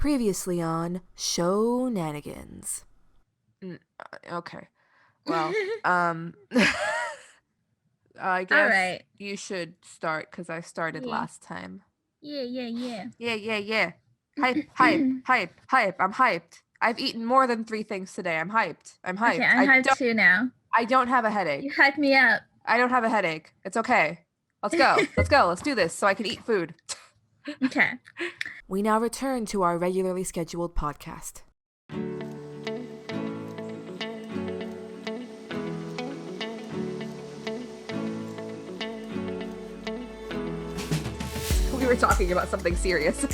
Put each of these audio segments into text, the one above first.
Previously on Shownanigans. Okay. Well, I All guess right. you should start because I started Yeah. last time. Yeah. Yeah. Hype. I'm hyped. I've eaten more than 3 things today. I'm hyped. Okay, I'm hyped too now. I don't have a You headache. hyped me up. I don't have a headache. It's okay. Let's go. Let's do this so I can eat food. Okay. We now return to our regularly scheduled podcast. We were talking about something serious.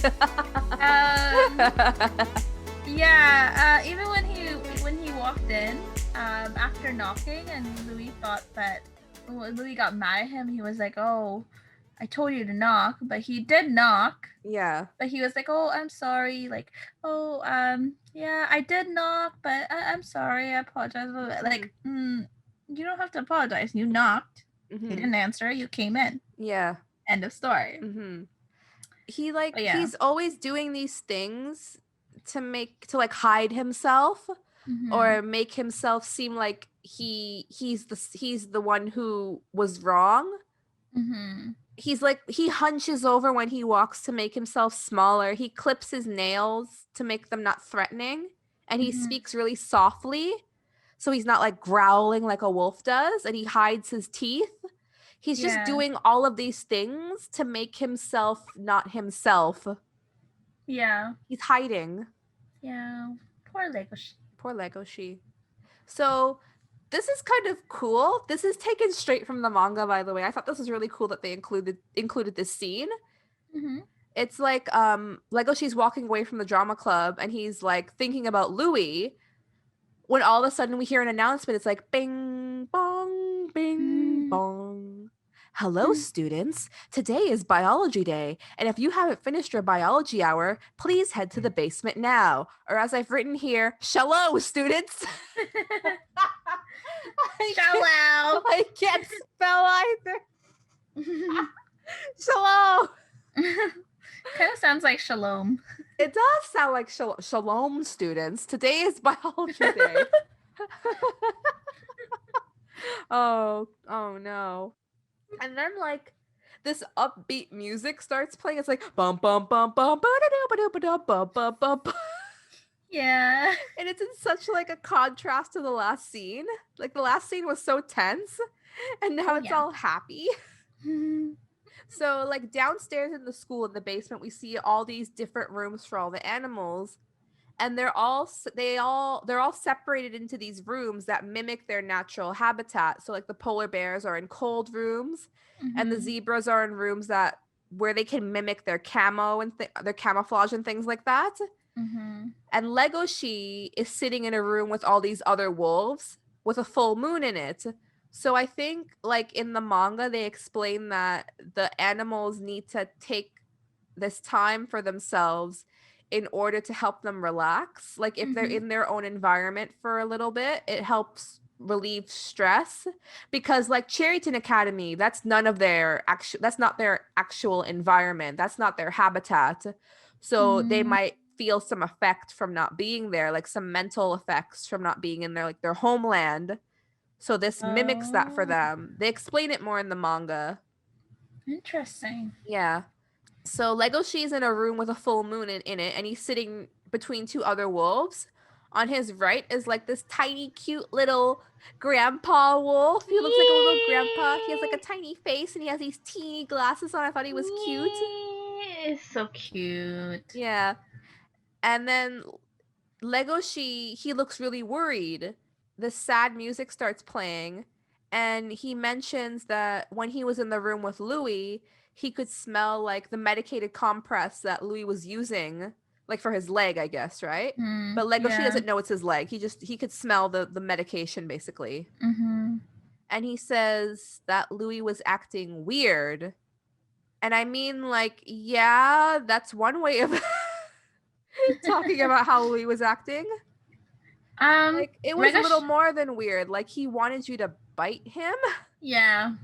Yeah. Even when he walked in, after knocking, and Louis thought that when Louis got mad at him, he was like, "Oh, I told you to knock," but he did knock. Yeah. But he was like, "Oh, I'm sorry." Like, "Oh, yeah, I did knock, but I'm sorry. I apologize." Mm-hmm. Like, you don't have to apologize. You knocked. Mm-hmm. He didn't answer. You came in. Yeah. End of story. Mm-hmm. But yeah. He's always doing these things to hide himself or make himself seem like he's the one who was wrong. He hunches over when he walks to make himself smaller. He clips his nails to make them not threatening, and he speaks really softly so he's not like growling like a wolf does, and he hides his teeth. He's just doing all of these things to make himself not himself. Yeah. He's hiding. Yeah. Poor Legoshi. Poor Legoshi. So this is kind of cool. This is taken straight from the manga, by the way. I thought this was really cool that they included this scene. It's like Legoshi's walking away from the drama club and he's like thinking about Louis when all of a sudden we hear an announcement. It's like bing bong. Hello, students. Today is biology day, and if you haven't finished your biology hour, please head to the basement now. Or as I've written here, shalom, students. Shalom. I can't spell either. Shalom. Kind of sounds like shalom. It does sound like shalom, students. Today is biology day. Oh no. And then like this upbeat music starts playing. It's like bum bum bum bum bum bum bum. Yeah. And it's in such like a contrast to the last scene. Like the last scene was so tense and now it's all happy. So like downstairs in the school in the basement we see all these different rooms for all the animals, and they're all separated into these rooms that mimic their natural habitat. So like the polar bears are in cold rooms, and the zebras are in rooms where they can mimic their camo and their camouflage and things like that. And Legoshi is sitting in a room with all these other wolves with a full moon in it. So I think like in the manga they explain that the animals need to take this time for themselves in order to help them relax. Like if they're in their own environment for a little bit, it helps relieve stress, because like Cherryton Academy, that's not their actual environment. That's not their habitat. So they might feel some effect from not being there, like some mental effects from not being in their homeland. So this mimics that for them. They explain it more in the manga. Interesting. Yeah. So Legoshi is in a room with a full moon in it, and he's sitting between 2 other wolves. On his right is like this tiny, cute little grandpa wolf. He looks like a little grandpa. He has like a tiny face, and he has these teeny glasses on. I thought he was cute. It's so cute. Yeah. And then Legoshi, he looks really worried. The sad music starts playing, and he mentions that when he was in the room with Louis, he could smell like the medicated compress that Louis was using, like for his leg, I guess, right? But Legoshi doesn't know it's his leg. He could smell the medication basically. And he says that Louis was acting weird. And I mean, like, yeah, that's one way of talking about how Louis was acting. Like it was a little more than weird. Like he wanted you to bite him. Yeah.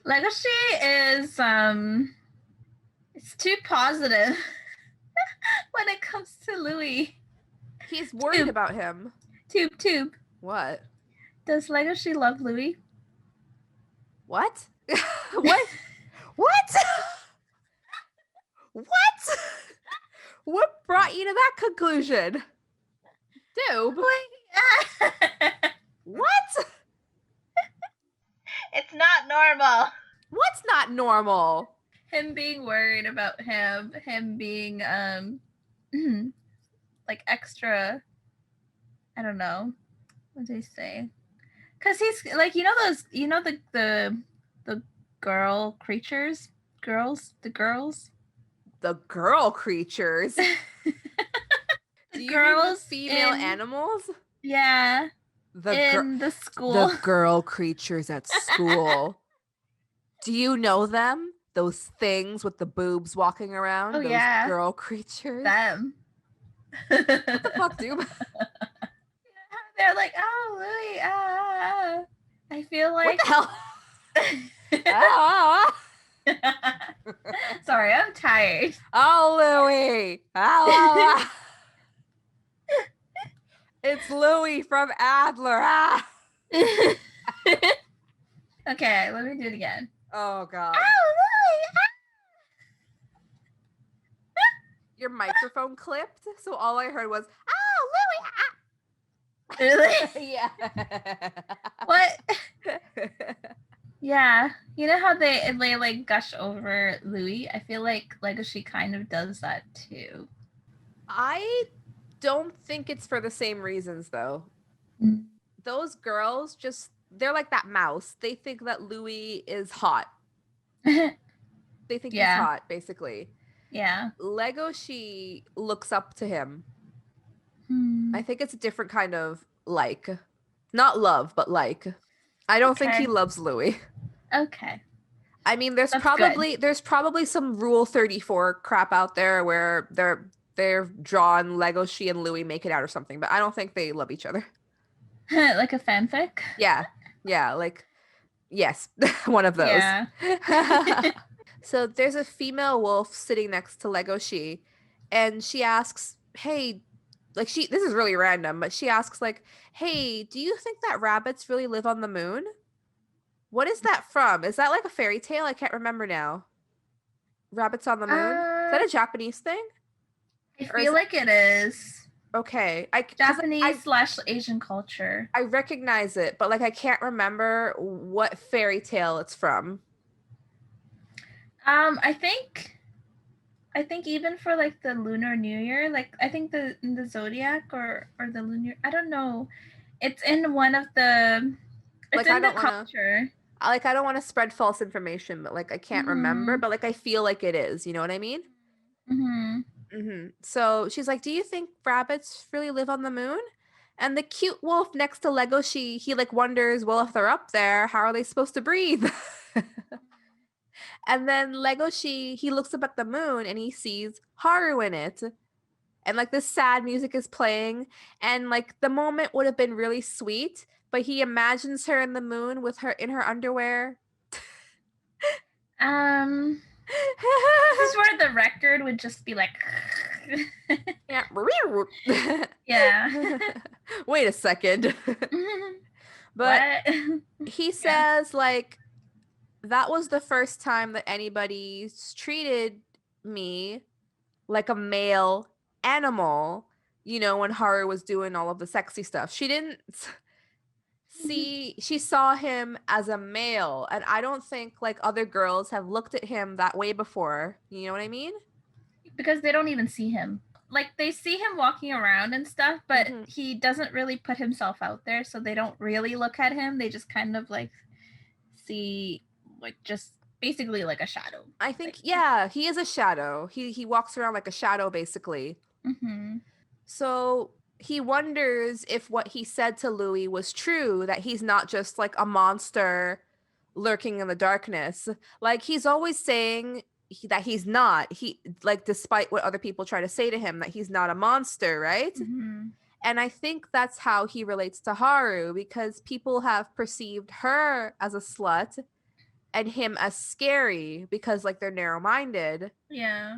Legoshi is it's too positive. when it comes to Louis. He's worried about him. Tube. What? Does Legoshi love Louis? What? What? What? What? What brought you to that conclusion? Dude. What? It's not normal. What's not normal? Him being worried about him being like extra, I don't know. What do they say? Cuz he's like, the girl creatures? The girls? The girl creatures. The Do you girls mean the female animals? Yeah. The school. The girl creatures at school. Do you know them? Those things with the boobs walking around? Oh, those yeah. girl creatures? Them. What the fuck, dude? They're like, oh, Louis, I feel like... What the hell? Sorry, I'm tired. Oh, Louis. It's Louis from Adler. Okay, let me do it again. Oh, God. Oh, Louis. Your microphone clipped, so all I heard was, oh, Louis. Really? Yeah. What? Yeah. You know how they like gush over Louis? I feel like Legoshi kind of does that too. I don't think it's for the same reasons, though. Those girls they're like that mouse. They think that Louis is hot. They think he's hot, basically. Yeah. Legoshi looks up to him. Hmm. I think it's a different kind of like. Not love, but like. I don't think he loves Louis. Okay. I mean, there's probably some Rule 34 crap out there where they're drawn Legoshi and Louis make it out or something, but I don't think they love each other. Like a fanfic? Yeah, like, yes, one of those. Yeah. So there's a female wolf sitting next to Legoshi, and she asks, hey, like this is really random, but she asks like, hey, do you think that rabbits really live on the moon? What is that from? Is that like a fairy tale? I can't remember now. Rabbits on the moon? Is that a Japanese thing? I feel like it is. Okay. Japanese/Asian culture. I recognize it, but like I can't remember what fairy tale it's from. I think even for like the Lunar New Year, like I think the Zodiac or the Lunar, I don't know. It's in one of the it's in the culture. I don't want to spread false information, but like I can't remember, but like I feel like it is, you know what I mean? So she's like, do you think rabbits really live on the moon? And the cute wolf next to Legoshi, he like wonders, well, if they're up there, how are they supposed to breathe? And then Legoshi, he looks up at the moon and he sees Haru in it. And like this sad music is playing. And like the moment would have been really sweet, but he imagines her in the moon with her in her underwear. This is where the record would just be like yeah. Wait a second. But he says like, that was the first time that anybody's treated me like a male animal, you know, when Haru was doing all of the sexy stuff. She didn't she saw him as a male, and I don't think like other girls have looked at him that way before. You know what I mean? Because they don't even see him. Like they see him walking around and stuff, but he doesn't really put himself out there, so they don't really look at him. They just kind of like see like just basically like a shadow. I think he is a shadow. He walks around like a shadow basically. So he wonders if what he said to Louis was true, that he's not just like a monster lurking in the darkness. Like he's always saying that he's not. He like, despite what other people try to say to him, that he's not a monster, right? And I think that's how he relates to Haru, because people have perceived her as a slut and him as scary because like they're narrow-minded. Yeah.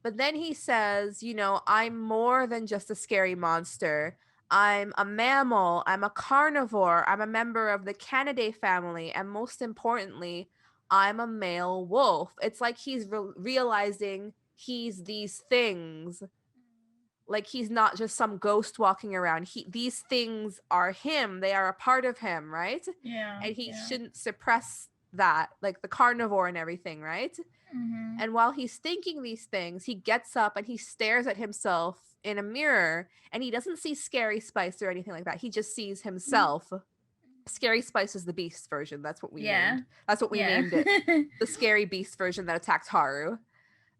But then he says, I'm more than just a scary monster. I'm a mammal. I'm a carnivore. I'm a member of the Canidae family. And most importantly, I'm a male wolf. It's like he's realizing he's these things. Like he's not just some ghost walking around. These things are him. They are a part of him, right? Yeah. And he shouldn't suppress that, like the carnivore and everything, right? Mm-hmm. And while he's thinking these things, he gets up and he stares at himself in a mirror, and he doesn't see Scary Spice or anything like that. He just sees himself. Scary Spice is the beast version. That's what we named. That's what we named it. The scary beast version that attacked Haru.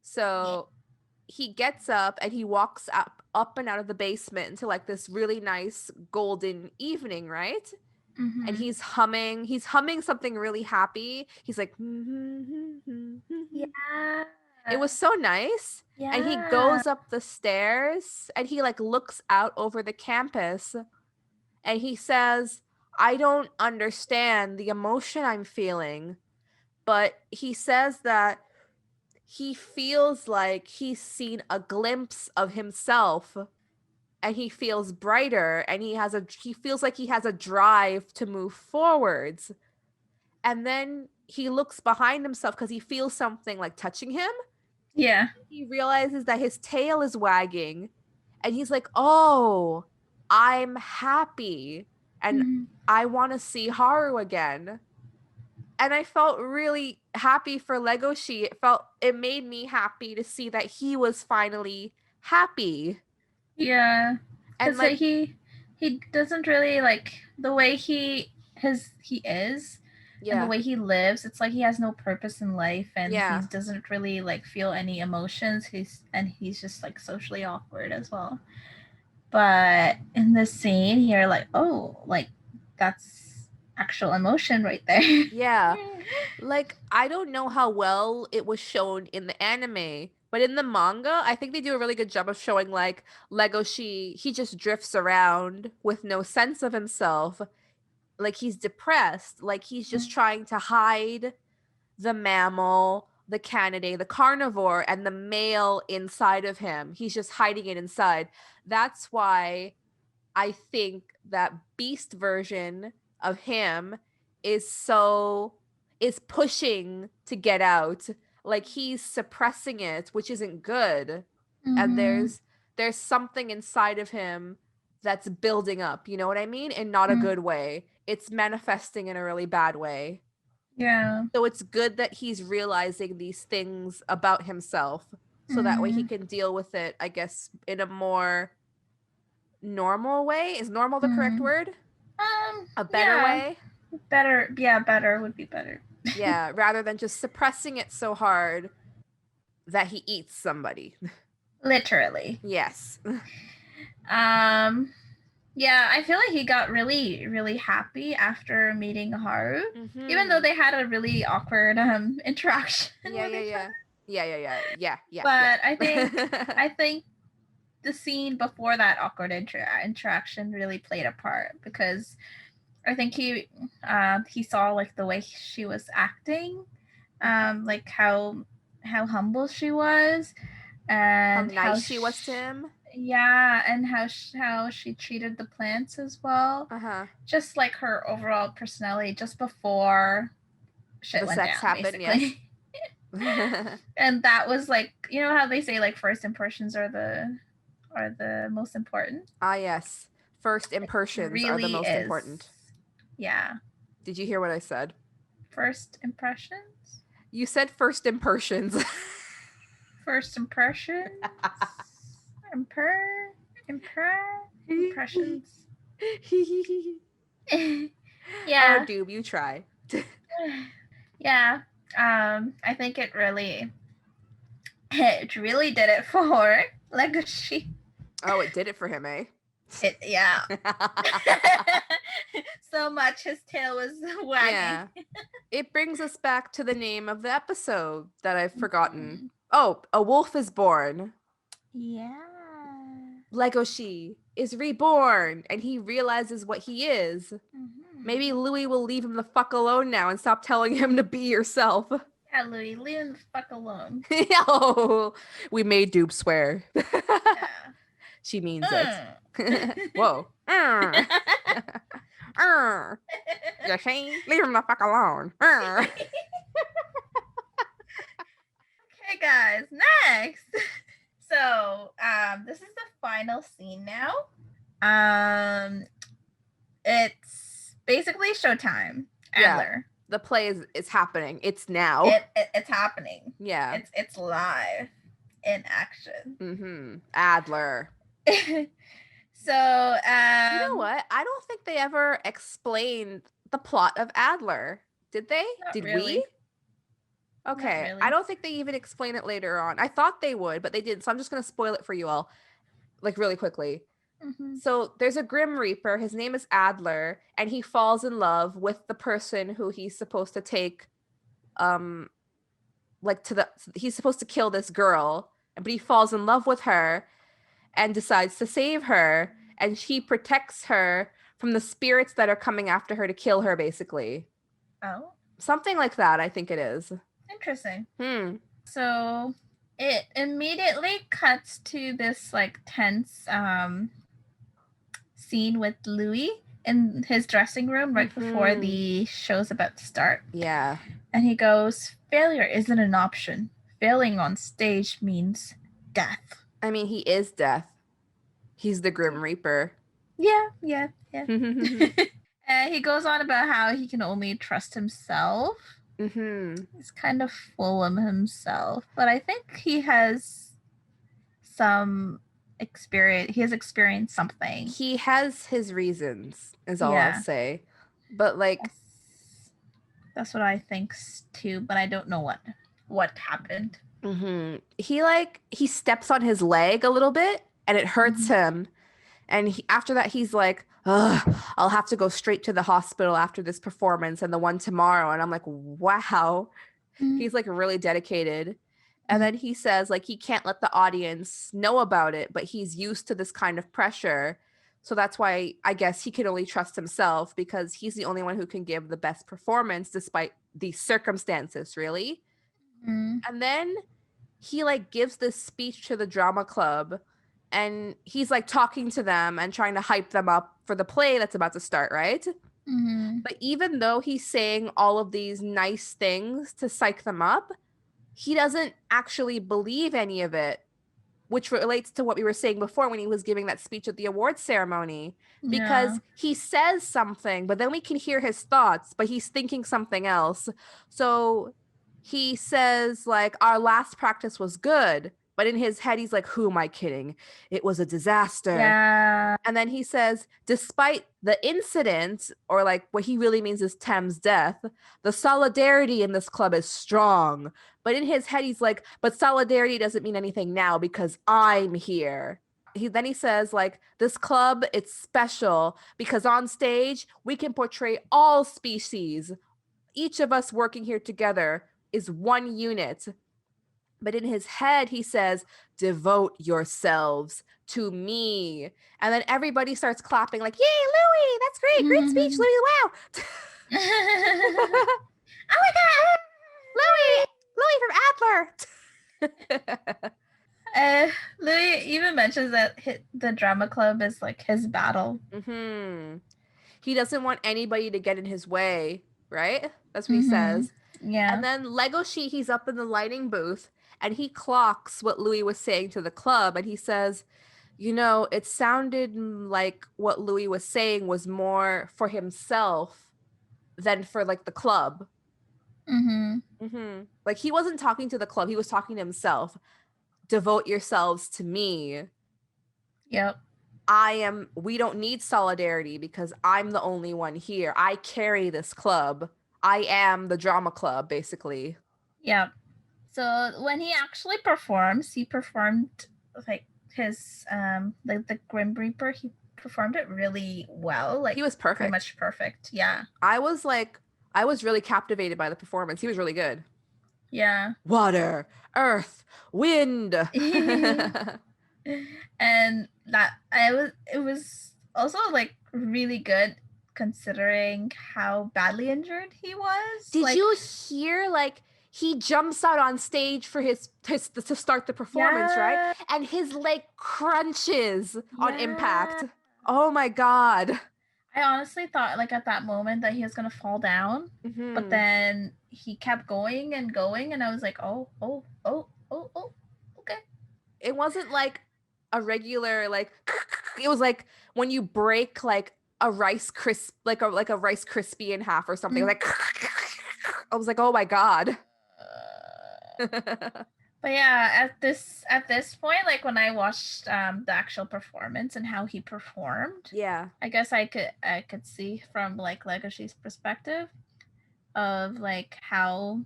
So he gets up and he walks up and out of the basement into like this really nice golden evening, right? Mm-hmm. And he's humming something really happy. He's like, yeah. It was so nice. Yeah. And he goes up the stairs and he like looks out over the campus and he says, I don't understand the emotion I'm feeling. But he says that he feels like he's seen a glimpse of himself and he feels brighter and he feels like he has a drive to move forwards. And then he looks behind himself because he feels something like touching him. Yeah. He realizes that his tail is wagging and he's like, oh, I'm happy and I want to see Haru again. And I felt really happy for Legoshi. It made me happy to see that he was finally happy. Yeah. And like he doesn't really like the way he is. And the way he lives, it's like he has no purpose in life and he doesn't really like feel any emotions. He's just like socially awkward as well. But in this scene, you're like, oh, like that's actual emotion right there. Yeah. Like, I don't know how well it was shown in the anime, but in the manga, I think they do a really good job of showing like Legoshi, he just drifts around with no sense of himself. Like he's depressed, like he's just trying to hide the mammal, the Canidae, the carnivore, and the male inside of him. He's just hiding it inside. That's why I think that beast version of him is pushing to get out. Like he's suppressing it, which isn't good. And there's something inside of him that's building up, you know what I mean? In not a good way. It's manifesting in a really bad way. Yeah. So it's good that he's realizing these things about himself so that way he can deal with it, I guess, in a more normal way. Is normal the correct word? A better way? Better. Yeah, better would be better. Yeah, rather than just suppressing it so hard that he eats somebody. Literally. Yes. Yeah, I feel like he got really, really happy after meeting Haru, even though they had a really awkward interaction. Yeah. But I think the scene before that awkward interaction really played a part because I think he saw like the way she was acting, like how humble she was, and how nice she was to him. Yeah, and how she treated the plants as well. Just like her overall personality just before shit the went sex down, happened, basically. Yes. And that was like, you know how they say like first impressions are the most important? Ah, yes. First impressions really are the most important. Yeah. Did you hear what I said? First impressions? You said first impressions. First impressions? Impressions. Yeah. Oh, Doob, you try. Yeah. I think it really did it for Legoshi. Oh, it did it for him, eh? Yeah. So much his tail was wagging. Yeah. It brings us back to the name of the episode that I've forgotten. Oh, A Wolf is Born. Yeah. Legoshi is reborn and he realizes what he is. Maybe Louis will leave him the fuck alone now and stop telling him to be yourself. Yeah, Louis, leave him the fuck alone. Oh, we made Dupe swear. Yeah. She means it. Whoa. You see? Leave him the fuck alone. Okay, guys, next. So, this is the final scene now. It's basically showtime. Adler. Yeah, the play is happening. It's now. It's happening. Yeah. It's live in action. Mm-hmm. Adler. So, you know what? I don't think they ever explained the plot of Adler. Did they? Did really. we? Okay. Really. I don't think they even explain it later on. I thought they would, but they didn't. So I'm just going to spoil it for you all, like really quickly. Mm-hmm. So there's a Grim Reaper. His name is Adler, and he falls in love with the person who he's supposed to take, he's supposed to kill this girl, but he falls in love with her and decides to save her, and he protects her from the spirits that are coming after her to kill her, basically. Oh. Something like that, I think it is. Interesting. So it immediately cuts to this like tense scene with Louis in his dressing room right before the show's about to start. Yeah. And he goes, "Failure isn't an option. Failing on stage means death." I mean, he is death. He's the Grim Reaper. Yeah. He goes on about how he can only trust himself. He's kind of full of himself, but I think he has some experience. He has experienced something. He has his reasons, is all I'll say. But like, that's what I think too. But I don't know what happened. He steps on his leg a little bit, and it hurts him. And after that, he's like, "Ugh, I'll have to go straight to the hospital after this performance and the one tomorrow." And I'm like, wow. He's like really dedicated. And then he says like he can't let the audience know about it, but he's used to this kind of pressure. So that's why I guess he can only trust himself, because he's the only one who can give the best performance despite the circumstances, really. And then he like gives this speech to the drama club, and he's like talking to them and trying to hype them up for the play that's about to start, right? But even though he's saying all of these nice things to psych them up, he doesn't actually believe any of it, which relates to what we were saying before when he was giving that speech at the awards ceremony, because he says something, but then we can hear his thoughts, but he's thinking something else. So he says like, "Our last practice was good," but in his head, he's like, "Who am I kidding? It was a disaster." Yeah. And then he says, "Despite the incident," or like what he really means is Tem's death, "the solidarity in this club is strong." But in his head, he's like, "But solidarity doesn't mean anything now because I'm here." Then he says like, "This club, it's special because on stage, we can portray all species. Each of us working here together is one unit." But in his head, he says, "Devote yourselves to me." And then everybody starts clapping like, "Yay, Louis! That's great. Great speech, Louis. Wow." Oh my God. Louis from Adler. Louis even mentions that the drama club is like his battle. He doesn't want anybody to get in his way, right? That's what he says. Yeah. And then Legoshi, he's up in the lighting booth, and he clocks what Louis was saying to the club, and he says, "You know, it sounded like what Louis was saying was more for himself than for like the club." Like he wasn't talking to the club, he was talking to himself. "Devote yourselves to me." Yep. We don't need solidarity because I'm the only one here. I carry this club. I am the drama club, basically. Yep. So when he actually performs, he performed like his like the Grim Reaper, he performed it really well. Like he was perfect. Pretty much perfect. Yeah. I was really captivated by the performance. He was really good. Yeah. Water, earth, wind. And it was also like really good considering how badly injured he was. Did you hear like he jumps out on stage for his to start the performance, right? And his leg crunches on impact. Oh my god. I honestly thought like at that moment that he was gonna fall down, but then he kept going and going, and I was like, oh, okay. It wasn't like a regular like. It was like when you break like a rice crisp, like a Rice Krispie in half or something. Like I was like, oh my god. But yeah, at this point, like when I watched the actual performance and how he performed, I guess I could see from like Legoshi's perspective of like how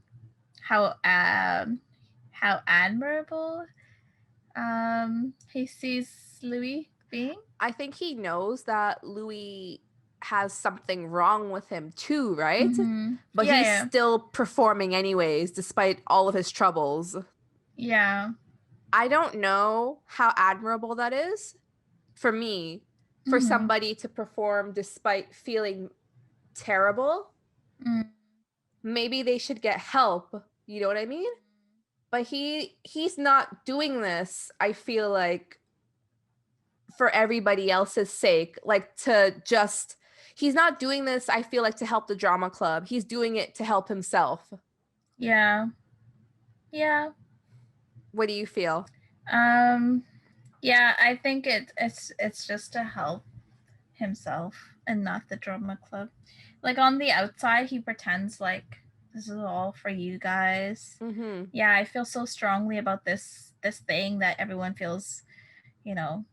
admirable he sees Louis being. I think he knows that Louis has something wrong with him too, right? But he's still performing anyways, despite all of his troubles. Yeah. I don't know how admirable that is for me, for somebody to perform despite feeling terrible. Maybe they should get help, you know what I mean? But he's not doing this, I feel like, for everybody else's sake, like to just, he's not doing this, I feel like, to help the drama club. He's doing it to help himself. Yeah. What do you feel? Yeah, I think it's just to help himself and not the drama club. Like on the outside, he pretends like this is all for you guys. Yeah, I feel so strongly about this thing that everyone feels, you know,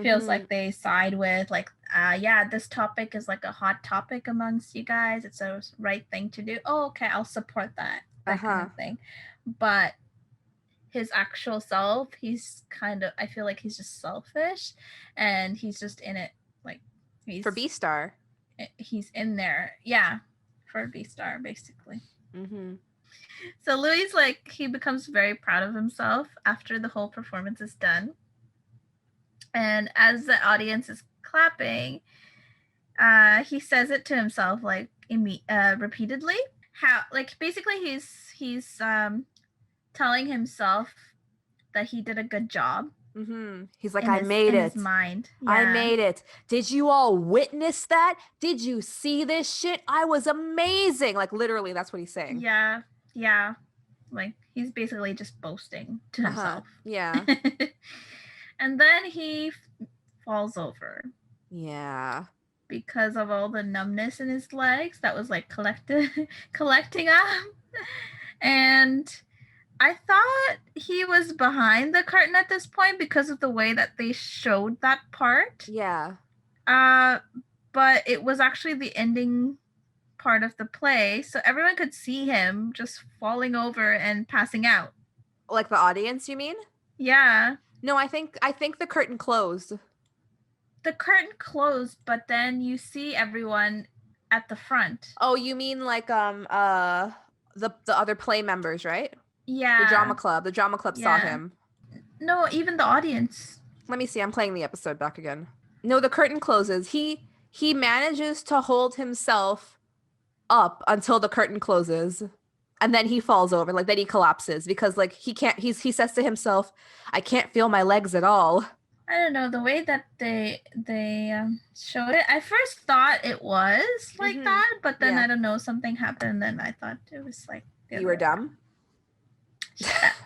feels like they side with. Like, yeah, this topic is like a hot topic amongst you guys. It's a right thing to do. Oh, okay, I'll support that kind of thing. But his actual self, he's kind of, I feel like he's just selfish, and he's just in it like he's for Beastar. He's in there, yeah, for Beastar basically. So Louis, like, he becomes very proud of himself after the whole performance is done, and as the audience is clapping, he says it to himself like repeatedly. How, like, basically he's telling himself that he did a good job. He's like, I made it. In his mind. Yeah. I made it. Did you all witness that? Did you see this shit? I was amazing. Like, literally, that's what he's saying. Yeah. Like, he's basically just boasting to himself. Yeah. And then he falls over. Yeah. Because of all the numbness in his legs that was like collecting up. And I thought he was behind the curtain at this point because of the way that they showed that part. Yeah. But it was actually the ending part of the play, so everyone could see him just falling over and passing out. Like the audience, you mean? Yeah. No, I think the curtain closed. The curtain closed, but then you see everyone at the front. Oh, you mean like the other play members, right? Yeah. The drama club saw him. No, even the audience. Let me see. I'm playing the episode back again. No, the curtain closes. He manages to hold himself up until the curtain closes, and then he falls over. Like, then he collapses because like he can't. He says to himself, "I can't feel my legs at all." I don't know, the way that they showed it. I first thought it was like that, but then I don't know, something happened, and then I thought it was like you were dumb.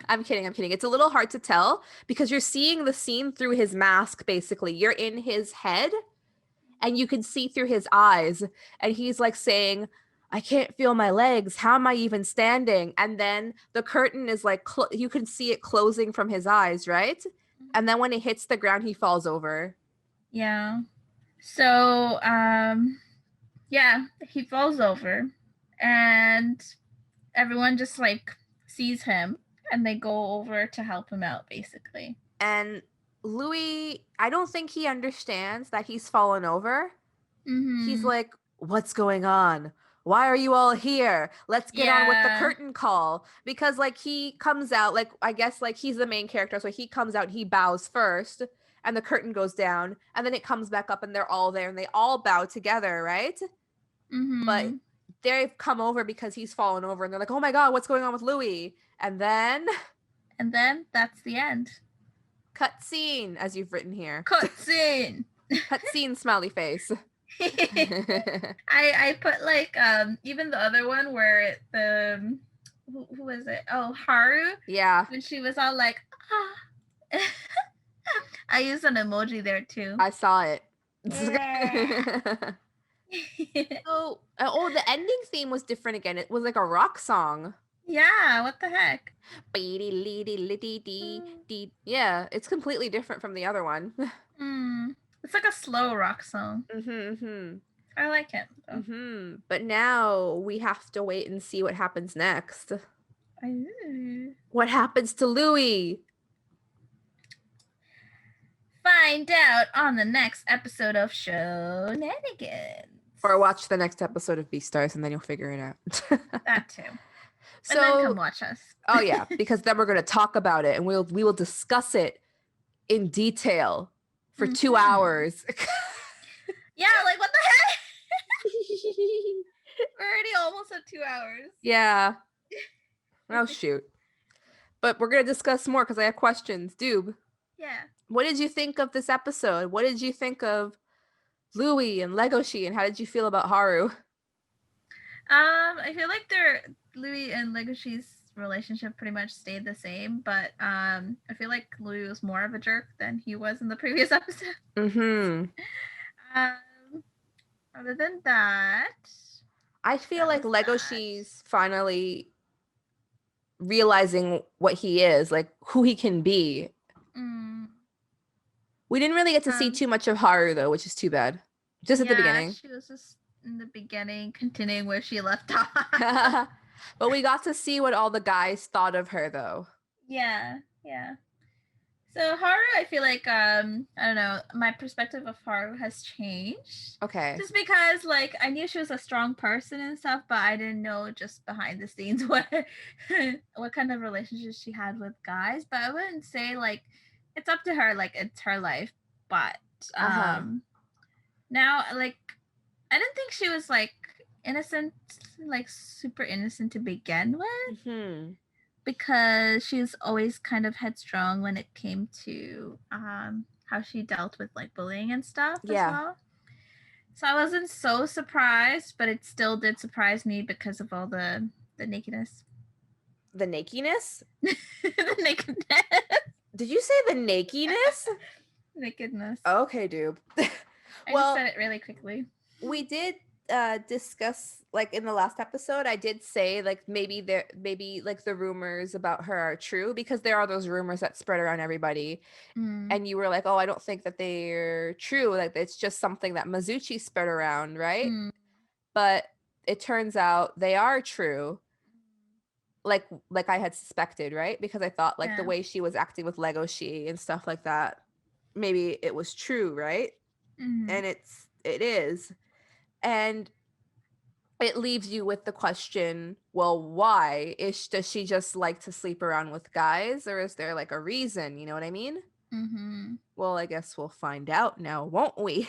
I'm kidding. It's a little hard to tell because you're seeing the scene through his mask, basically. You're in his head and you can see through his eyes. And he's like saying, I can't feel my legs. How am I even standing? And then the curtain is like, you can see it closing from his eyes, right? And then when it hits the ground, he falls over. Yeah. So, yeah, he falls over and everyone just like sees him and they go over to help him out, basically. And Louis, I don't think he understands that he's fallen over. He's like, what's going on? Why are you all here? Let's get on with the curtain call. Because like he comes out, like I guess like he's the main character, so he comes out and he bows first and the curtain goes down and then it comes back up and they're all there and they all bow together, right? But they've come over because he's fallen over, and they're like, oh my god, what's going on with Louis? And then that's the end. Cut scene, as you've written here. Cut scene. Cut scene, smiley face. I put like even the other one where the who was it? Oh, Haru. Yeah. When she was all like, ah. I used an emoji there too. I saw it. Yeah. Oh, the ending theme was different again. It was like a rock song. Yeah, what the heck? Yeah, it's completely different from the other one. It's like a slow rock song. I like it. But now we have to wait and see what happens next. What happens to Louis? Find out on the next episode of Shownanigans. Or watch the next episode of Beastars and then you'll figure it out. That too. So, and then come watch us. Oh yeah, because then we're going to talk about it and we will discuss it in detail for 2 hours. Yeah, like what the heck? We're already almost at 2 hours. Yeah. Oh shoot. But we're going to discuss more because I have questions. Doob. Yeah. What did you think of this episode? What did you think of Louis and Legoshi, and how did you feel about Haru? I feel like Louis and Legoshi's relationship pretty much stayed the same, but I feel like Louis was more of a jerk than he was in the previous episode. Other than that, I feel like Legoshi's finally realizing what he is, like who he can be. We didn't really get to see too much of Haru though, which is too bad. Just at the beginning. She was just in the beginning, continuing where she left off. But we got to see what all the guys thought of her though. Yeah. So Haru, I feel like I don't know, my perspective of Haru has changed. Okay. Just because like I knew she was a strong person and stuff, but I didn't know just behind the scenes what kind of relationships she had with guys. But I wouldn't say like it's up to her, like it's her life. But now like I didn't think she was like innocent, like super innocent to begin with. Because she's always kind of headstrong when it came to how she dealt with like bullying and stuff as well. So I wasn't so surprised, but it still did surprise me because of all the nakedness. The nakedness? The nakedness. Did you say the nakedness? Nakedness. Okay, dude. I just said it really quickly. We did discuss like in the last episode. I did say like maybe like the rumors about her are true, because there are those rumors that spread around everybody. And you were like, oh, I don't think that they're true, like it's just something that Mizuchi spread around, right? But it turns out they are true, like I had suspected, right? Because I thought like the way she was acting with Legoshi and stuff like that, maybe it was true, right? And it is. And it leaves you with the question, well, why? Does she just like to sleep around with guys, or is there like a reason? You know what I mean? Well, I guess we'll find out now, won't we?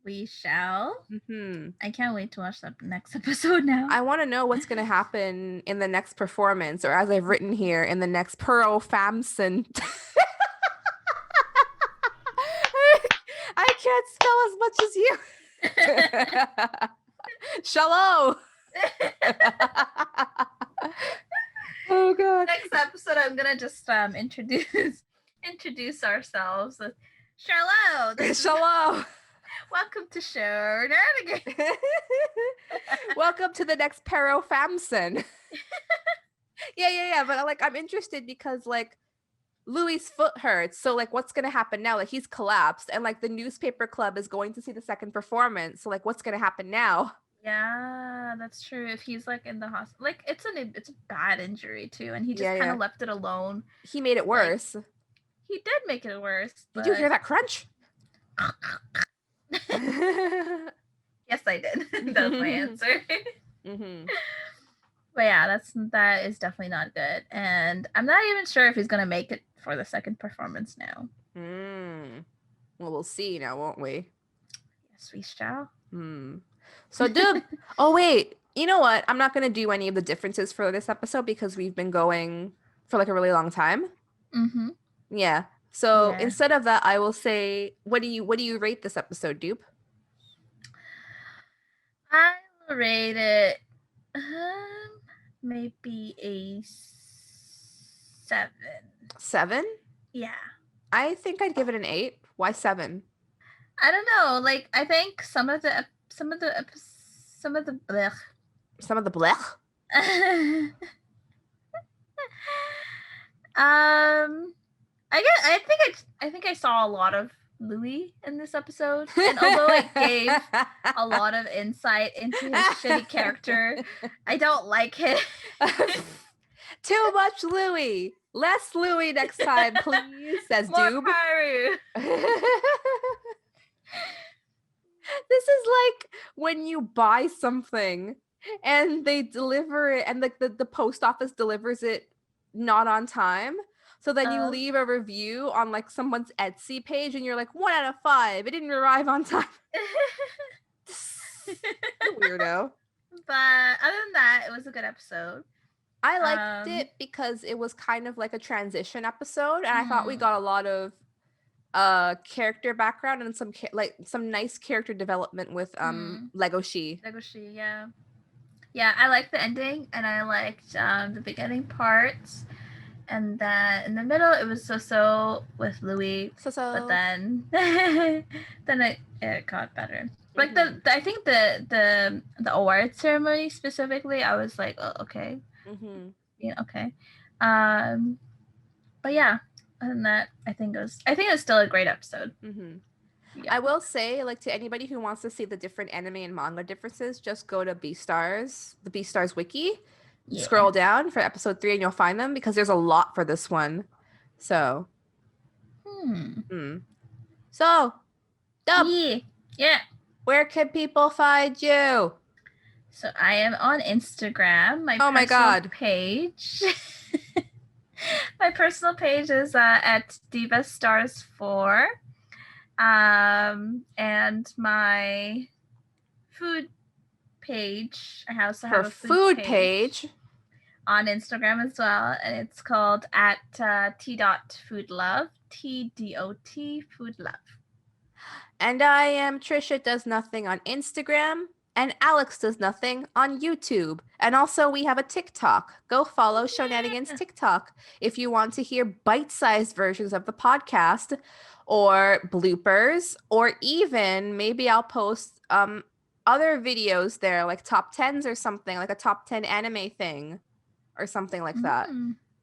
We shall. I can't wait to watch that next episode now. I want to know what's going to happen in the next performance, or as I've written here, in the next Pearl Famson. I can't spell as much as you. Shalom. Oh god. Next episode I'm gonna just introduce ourselves. Shalom. Shalom. Welcome to Shownanigans. Welcome to the next Pero Famson. Yeah. But like I'm interested because like Louis' foot hurts, so like what's gonna happen now? Like he's collapsed, and like the newspaper club is going to see the second performance, so like what's gonna happen now? Yeah, that's true. If he's like in the hospital, like it's a bad injury too, and he just kind of left it alone. He made it worse. Like, he did make it worse. Did you hear that crunch? Yes, I did. That was my answer. But yeah, that is definitely not good, and I'm not even sure if he's gonna make it for the second performance now. Well, we'll see now, won't we? Yes, we shall. So, Dub. Oh wait, You know what? I'm not going to do any of the differences for this episode because we've been going for like a really long time. Mm-hmm. Yeah. So Yeah. instead of that, I will say, what do you rate this episode, Dupe? I will rate it maybe a 7. 7? Yeah. I think I'd give it an 8. Why 7? I don't know. Like, I think some of the blech. Some of the blech? I think I saw a lot of Louis in this episode, and although it gave a lot of insight into his shitty character, I don't like it. Too much Louis. Less Louis next time, please, says More Doob. Haru. This is like when you buy something and they deliver it and like the post office delivers it not on time. So then you leave a review on like someone's Etsy page and you're like 1 out of 5. It didn't arrive on time. Weirdo. But other than that, it was a good episode. I liked it because it was kind of like a transition episode, and I thought we got a lot of character background and some nice character development with Legoshi. Legoshi, yeah. Yeah, I liked the ending and I liked the beginning parts. And then in the middle it was so with Louis. But then it got better. Like I think the award ceremony specifically, I was like, oh, okay. Mm-hmm. Yeah, okay. But yeah, other than that, I think it was still a great episode. Mm-hmm. Yeah. I will say, like, to anybody who wants to see the different anime and manga differences, just go to the Beastars wiki. Yeah. Scroll down for episode 3 and you'll find them because there's a lot for this one. So. So, Dub. Yeah. Where can people find you? So I am on Instagram. My page. My personal page is at Devastars4. And my food page. I also have a food page on Instagram as well, and it's called at t.foodlove, TDOT foodlove. And I am Trisha Does Nothing on Instagram, and Alex Does Nothing on YouTube. And also we have a TikTok. Go follow Shownanigans TikTok if you want to hear bite-sized versions of the podcast or bloopers, or even maybe I'll post other videos there, like top 10s or something, like a top 10 anime thing or something like that.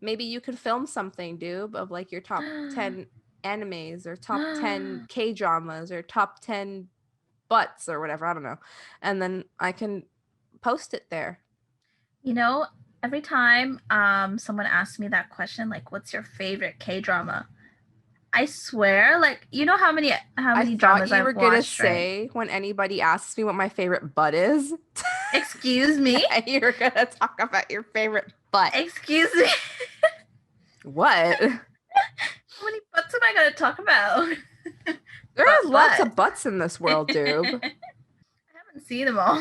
Maybe you could film something, Doob, of like your top 10 animes or top 10 K-dramas or top 10 butts or whatever, I don't know. And then I can post it there. You know, every time someone asks me that question, like, what's your favorite K-drama? I swear, like, you know how many dramas I've watched, right? I thought you were gonna say, when anybody asks me what my favorite butt is. Excuse me? You're gonna talk about your favorite butt. Excuse me? What? How many butts am I gonna talk about? There are lots of butts in this world, Doob. I haven't seen them all.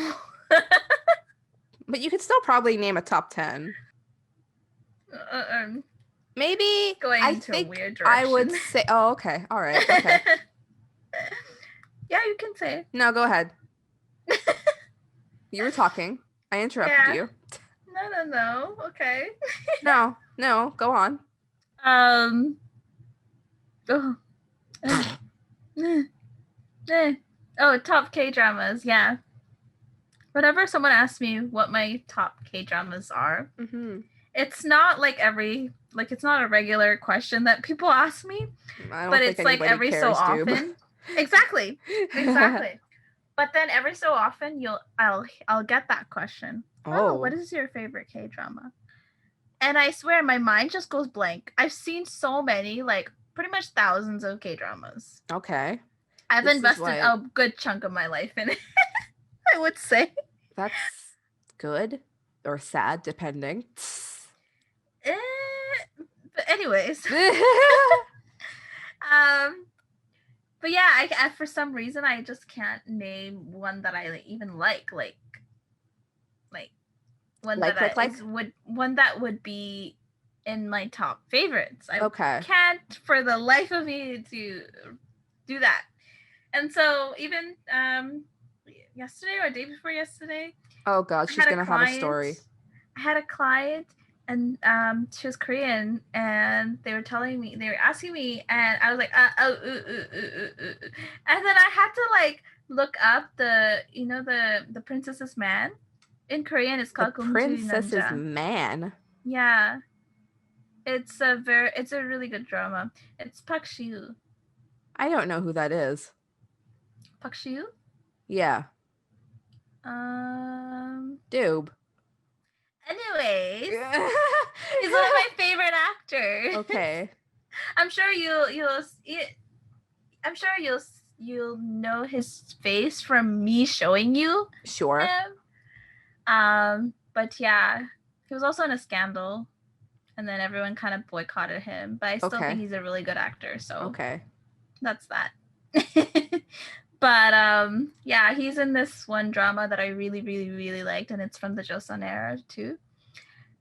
But you could still probably name a top 10. Maybe going into a weird direction. I would say, oh, okay. All right. Okay. Yeah, you can say. No, go ahead. You were talking. I interrupted you. No. Okay. No, go on. Top K-dramas, yeah. Whenever someone asks me what my top K-dramas are, it's not like it's not a regular question that people ask me, but it's like every so often. Exactly. But then every so often I'll get that question. Oh, what is your favorite K-drama? And I swear my mind just goes blank. I've seen so many, like pretty much thousands of K-dramas. Okay. I've invested a good chunk of my life in it, I would say. That's good or sad, depending. But anyways. But yeah, I for some reason I just can't name one that I even like one like. one that would be in my top favorites. I Okay. can't for the life of me to do that. And so even yesterday or day before yesterday, oh god, she's gonna have a story. I had a client, and she was Korean, and they were asking me, and I was like, and then I had to like look up the princess's man. In Korean, it's called The Princess's Man. Yeah, it's a really good drama. It's Park Shiu. I don't know who that is. Park Shiu? Yeah. Doob. Anyways, he's one of my favorite actors. Okay. I'm sure you'll know his face from me showing you. Sure. Him. But yeah, he was also in a scandal, and then everyone kind of boycotted him. But I still think he's a really good actor. So okay, that's that. But yeah, he's in this one drama that I really, really, really liked, and it's from the Joseon era too.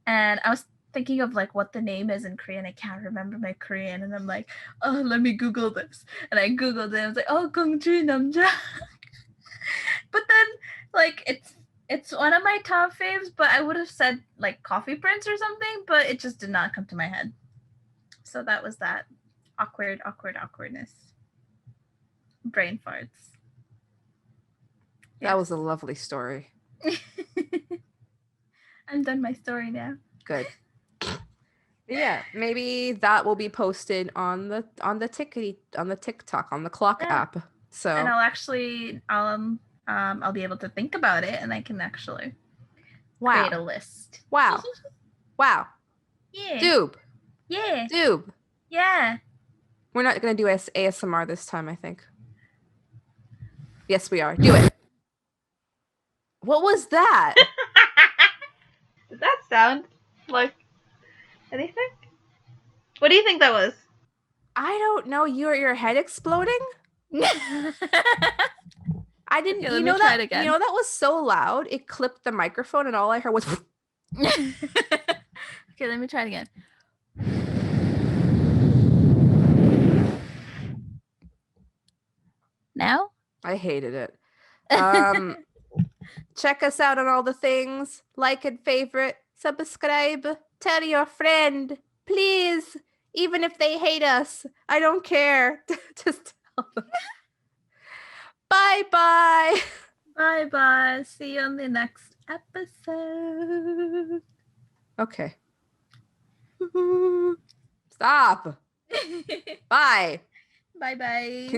And I was thinking of like what the name is in Korean. I can't remember my Korean, and I'm like, oh, let me Google this. And I Googled it. And I was like, oh, Gongju Namja. But then like it's one of my top faves, but I would have said like Coffee Prince or something, but it just did not come to my head. So that was that. Awkwardness. Brain farts. That was a lovely story. I'm done my story now. Good. Yeah, maybe that will be posted on the TikTok, on the clock app. So and I'll be able to think about it, and I can actually create a list. Wow. Yeah. Doob. Yeah. Doob. Yeah. We're not gonna do ASMR this time, I think. Yes, we are. Do it. What was that? Did that sound like anything? What do you think that was? I don't know. Your head exploding? I didn't. Okay, you know that. You know that was so loud. It clipped the microphone, and all I heard was. Okay, let me try it again. Now? I hated it. Check us out on all the things. Like and favorite. Subscribe. Tell your friend. Please. Even if they hate us. I don't care. Just tell them. Bye-bye. Bye-bye. See you on the next episode. Okay. Stop. Bye. Bye-bye.